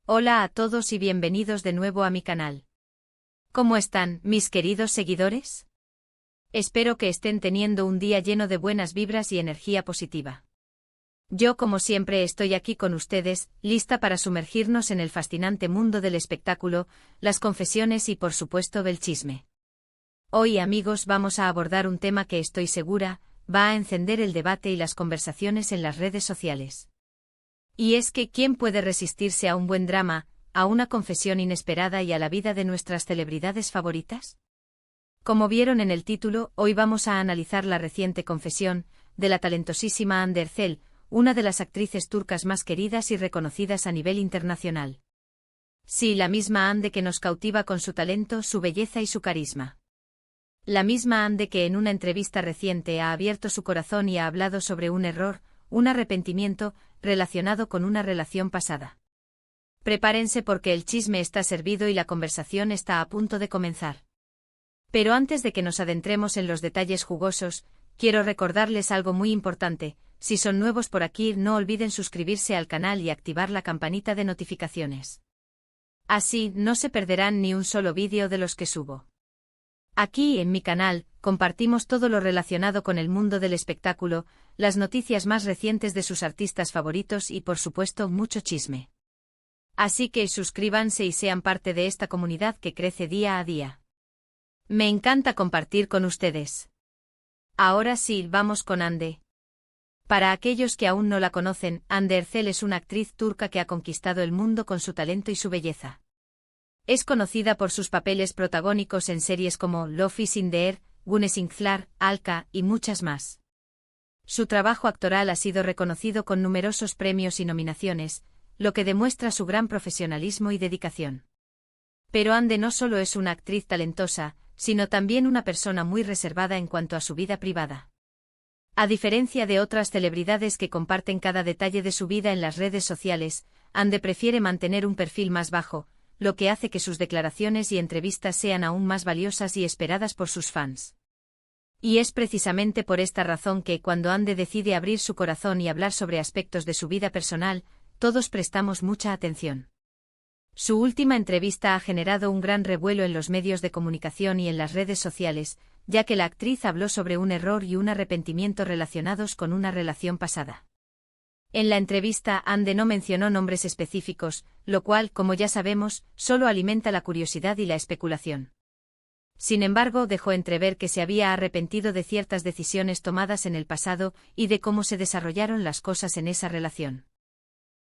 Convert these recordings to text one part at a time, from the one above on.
Hola a todos y bienvenidos de nuevo a mi canal. ¿Cómo están, mis queridos seguidores? Espero que estén teniendo un día lleno de buenas vibras y energía positiva. Yo, como siempre, estoy aquí con ustedes, lista para sumergirnos en el fascinante mundo del espectáculo, las confesiones y, por supuesto, del chisme. Hoy, amigos, vamos a abordar un tema que estoy segura va a encender el debate y las conversaciones en las redes sociales. Y es que, ¿quién puede resistirse a un buen drama, a una confesión inesperada y a la vida de nuestras celebridades favoritas? Como vieron en el título, hoy vamos a analizar la reciente confesión de la talentosísima Hande Erçel, una de las actrices turcas más queridas y reconocidas a nivel internacional. Sí, la misma Hande que nos cautiva con su talento, su belleza y su carisma. La misma Hande que en una entrevista reciente ha abierto su corazón y ha hablado sobre un error, un arrepentimiento, relacionado con una relación pasada. Prepárense porque el chisme está servido y la conversación está a punto de comenzar. Pero antes de que nos adentremos en los detalles jugosos, quiero recordarles algo muy importante: si son nuevos por aquí, no olviden suscribirse al canal y activar la campanita de notificaciones. Así, no se perderán ni un solo vídeo de los que subo. Aquí, en mi canal, compartimos todo lo relacionado con el mundo del espectáculo, las noticias más recientes de sus artistas favoritos y, por supuesto, mucho chisme. Así que suscríbanse y sean parte de esta comunidad que crece día a día. Me encanta compartir con ustedes. Ahora sí, vamos con Hande. Para aquellos que aún no la conocen, Hande Erçel es una actriz turca que ha conquistado el mundo con su talento y su belleza. Es conocida por sus papeles protagónicos en series como Love is in the Air, Güneşlikler, Alka y muchas más. Su trabajo actoral ha sido reconocido con numerosos premios y nominaciones, lo que demuestra su gran profesionalismo y dedicación. Pero Hande no solo es una actriz talentosa, sino también una persona muy reservada en cuanto a su vida privada. A diferencia de otras celebridades que comparten cada detalle de su vida en las redes sociales, Hande prefiere mantener un perfil más bajo, lo que hace que sus declaraciones y entrevistas sean aún más valiosas y esperadas por sus fans. Y es precisamente por esta razón que, cuando Hande decide abrir su corazón y hablar sobre aspectos de su vida personal, todos prestamos mucha atención. Su última entrevista ha generado un gran revuelo en los medios de comunicación y en las redes sociales, ya que la actriz habló sobre un error y un arrepentimiento relacionados con una relación pasada. En la entrevista, Hande no mencionó nombres específicos, lo cual, como ya sabemos, solo alimenta la curiosidad y la especulación. Sin embargo, dejó entrever que se había arrepentido de ciertas decisiones tomadas en el pasado y de cómo se desarrollaron las cosas en esa relación.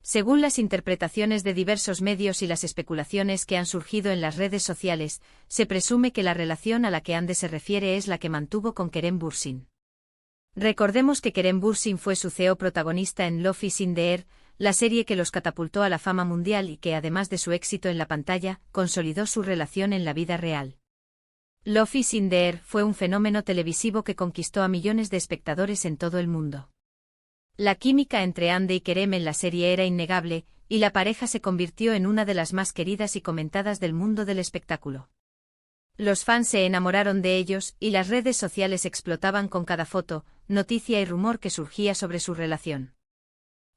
Según las interpretaciones de diversos medios y las especulaciones que han surgido en las redes sociales, se presume que la relación a la que Hande se refiere es la que mantuvo con Kerem Bürsin. Recordemos que Kerem Bürsin fue su CEO protagonista en Love is in the Air, la serie que los catapultó a la fama mundial y que, además de su éxito en la pantalla, consolidó su relación en la vida real. Love is in the Air fue un fenómeno televisivo que conquistó a millones de espectadores en todo el mundo. La química entre Hande y Kerem en la serie era innegable, y la pareja se convirtió en una de las más queridas y comentadas del mundo del espectáculo. Los fans se enamoraron de ellos y las redes sociales explotaban con cada foto, noticia y rumor que surgía sobre su relación.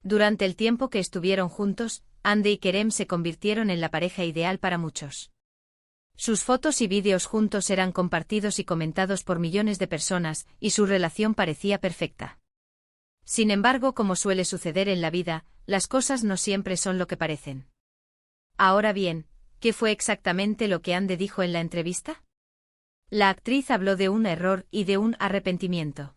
Durante el tiempo que estuvieron juntos, Hande y Kerem se convirtieron en la pareja ideal para muchos. Sus fotos y vídeos juntos eran compartidos y comentados por millones de personas, y su relación parecía perfecta. Sin embargo, como suele suceder en la vida, las cosas no siempre son lo que parecen. Ahora bien, ¿qué fue exactamente lo que Hande dijo en la entrevista? La actriz habló de un error y de un arrepentimiento.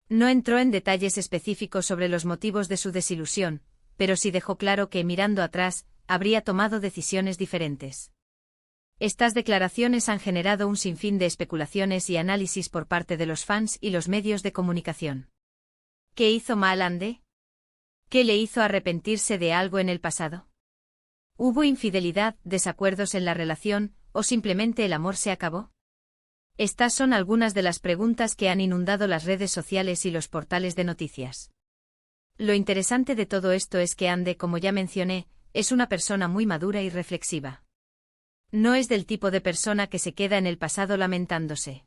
No entró en detalles específicos sobre los motivos de su desilusión, pero sí dejó claro que, mirando atrás, habría tomado decisiones diferentes. Estas declaraciones han generado un sinfín de especulaciones y análisis por parte de los fans y los medios de comunicación. ¿Qué hizo mal Hande? ¿Qué le hizo arrepentirse de algo en el pasado? ¿Hubo infidelidad, desacuerdos en la relación, o simplemente el amor se acabó? Estas son algunas de las preguntas que han inundado las redes sociales y los portales de noticias. Lo interesante de todo esto es que Hande, como ya mencioné, es una persona muy madura y reflexiva. No es del tipo de persona que se queda en el pasado lamentándose.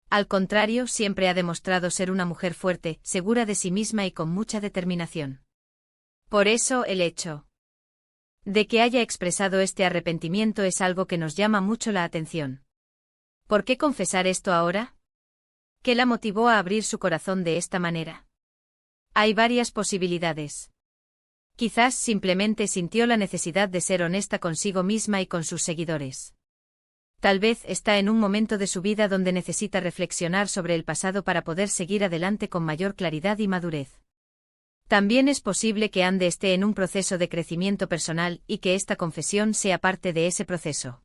Al contrario, siempre ha demostrado ser una mujer fuerte, segura de sí misma y con mucha determinación. Por eso, el hecho De que haya expresado este arrepentimiento es algo que nos llama mucho la atención. ¿Por qué confesar esto ahora? ¿Qué la motivó a abrir su corazón de esta manera? Hay varias posibilidades. Quizás simplemente sintió la necesidad de ser honesta consigo misma y con sus seguidores. Tal vez está en un momento de su vida donde necesita reflexionar sobre el pasado para poder seguir adelante con mayor claridad y madurez. También es posible que Ande esté en un proceso de crecimiento personal y que esta confesión sea parte de ese proceso.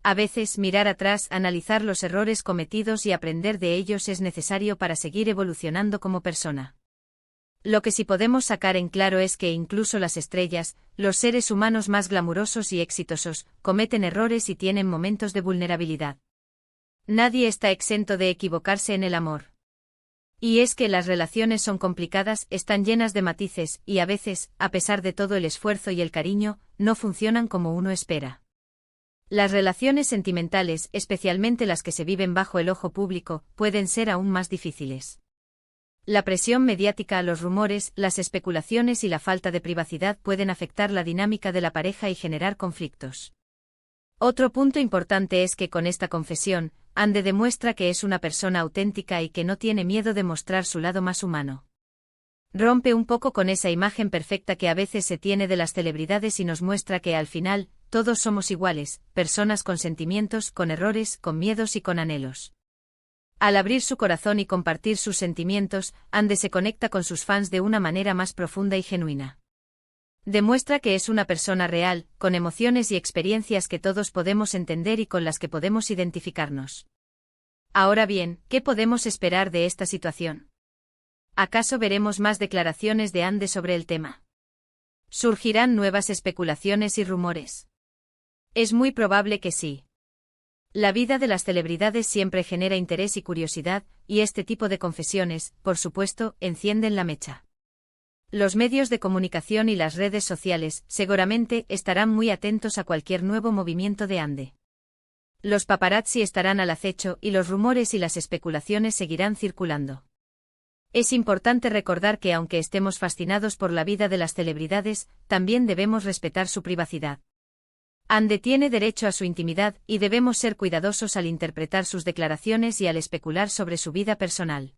A veces mirar atrás, analizar los errores cometidos y aprender de ellos es necesario para seguir evolucionando como persona. Lo que sí podemos sacar en claro es que incluso las estrellas, los seres humanos más glamurosos y exitosos, cometen errores y tienen momentos de vulnerabilidad. Nadie está exento de equivocarse en el amor. Y es que las relaciones son complicadas, están llenas de matices, y a veces, a pesar de todo el esfuerzo y el cariño, no funcionan como uno espera. Las relaciones sentimentales, especialmente las que se viven bajo el ojo público, pueden ser aún más difíciles. La presión mediática, los rumores, las especulaciones y la falta de privacidad pueden afectar la dinámica de la pareja y generar conflictos. Otro punto importante es que con esta confesión, Ande demuestra que es una persona auténtica y que no tiene miedo de mostrar su lado más humano. Rompe un poco con esa imagen perfecta que a veces se tiene de las celebridades y nos muestra que al final, todos somos iguales, personas con sentimientos, con errores, con miedos y con anhelos. Al abrir su corazón y compartir sus sentimientos, Ande se conecta con sus fans de una manera más profunda y genuina. Demuestra que es una persona real, con emociones y experiencias que todos podemos entender y con las que podemos identificarnos. Ahora bien, ¿qué podemos esperar de esta situación? ¿Acaso veremos más declaraciones de Ande sobre el tema? ¿Surgirán nuevas especulaciones y rumores? Es muy probable que sí. La vida de las celebridades siempre genera interés y curiosidad, y este tipo de confesiones, por supuesto, encienden la mecha. Los medios de comunicación y las redes sociales, seguramente, estarán muy atentos a cualquier nuevo movimiento de Ande. Los paparazzi estarán al acecho y los rumores y las especulaciones seguirán circulando. Es importante recordar que aunque estemos fascinados por la vida de las celebridades, también debemos respetar su privacidad. Ande tiene derecho a su intimidad y debemos ser cuidadosos al interpretar sus declaraciones y al especular sobre su vida personal.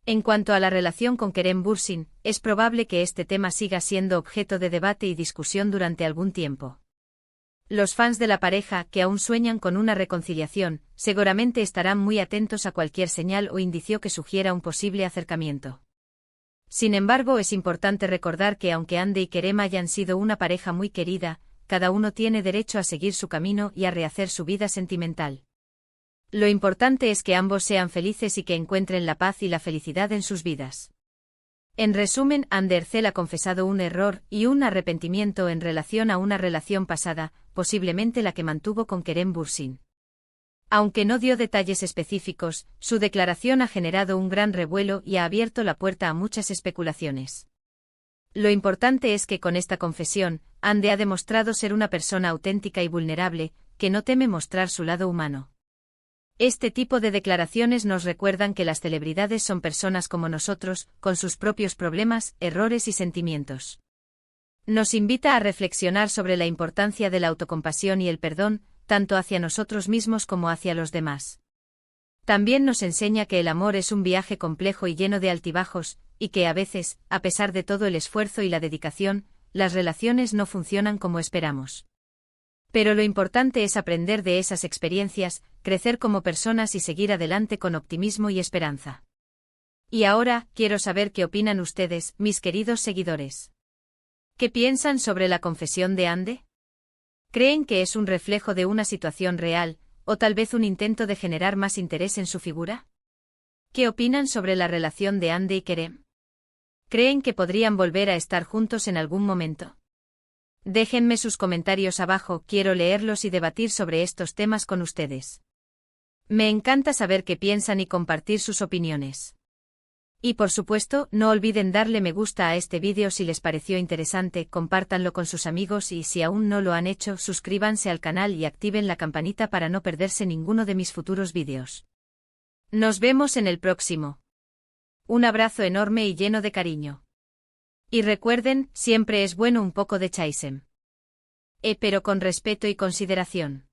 En cuanto a la relación con Kerem Bürsin, es probable que este tema siga siendo objeto de debate y discusión durante algún tiempo. Los fans de la pareja, que aún sueñan con una reconciliación, seguramente estarán muy atentos a cualquier señal o indicio que sugiera un posible acercamiento. Sin embargo, es importante recordar que aunque Ande y Kerem hayan sido una pareja muy querida, cada uno tiene derecho a seguir su camino y a rehacer su vida sentimental. Lo importante es que ambos sean felices y que encuentren la paz y la felicidad en sus vidas. En resumen, Ande Ercel ha confesado un error y un arrepentimiento en relación a una relación pasada, posiblemente la que mantuvo con Kerem Bürsin. Aunque no dio detalles específicos, su declaración ha generado un gran revuelo y ha abierto la puerta a muchas especulaciones. Lo importante es que con esta confesión, Ande ha demostrado ser una persona auténtica y vulnerable, que no teme mostrar su lado humano. Este tipo de declaraciones nos recuerdan que las celebridades son personas como nosotros, con sus propios problemas, errores y sentimientos. Nos invita a reflexionar sobre la importancia de la autocompasión y el perdón, tanto hacia nosotros mismos como hacia los demás. También nos enseña que el amor es un viaje complejo y lleno de altibajos, y que a veces, a pesar de todo el esfuerzo y la dedicación, las relaciones no funcionan como esperamos. Pero lo importante es aprender de esas experiencias, crecer como personas y seguir adelante con optimismo y esperanza. Y ahora, quiero saber qué opinan ustedes, mis queridos seguidores. ¿Qué piensan sobre la confesión de Ande? ¿Creen que es un reflejo de una situación real, o tal vez un intento de generar más interés en su figura? ¿Qué opinan sobre la relación de Ande y Kerem? ¿Creen que podrían volver a estar juntos en algún momento? Déjenme sus comentarios abajo, quiero leerlos y debatir sobre estos temas con ustedes. Me encanta saber qué piensan y compartir sus opiniones. Y por supuesto, no olviden darle me gusta a este vídeo si les pareció interesante, compártanlo con sus amigos y si aún no lo han hecho, suscríbanse al canal y activen la campanita para no perderse ninguno de mis futuros vídeos. Nos vemos en el próximo. Un abrazo enorme y lleno de cariño. Y recuerden, siempre es bueno un poco de chaisem. pero con respeto y consideración.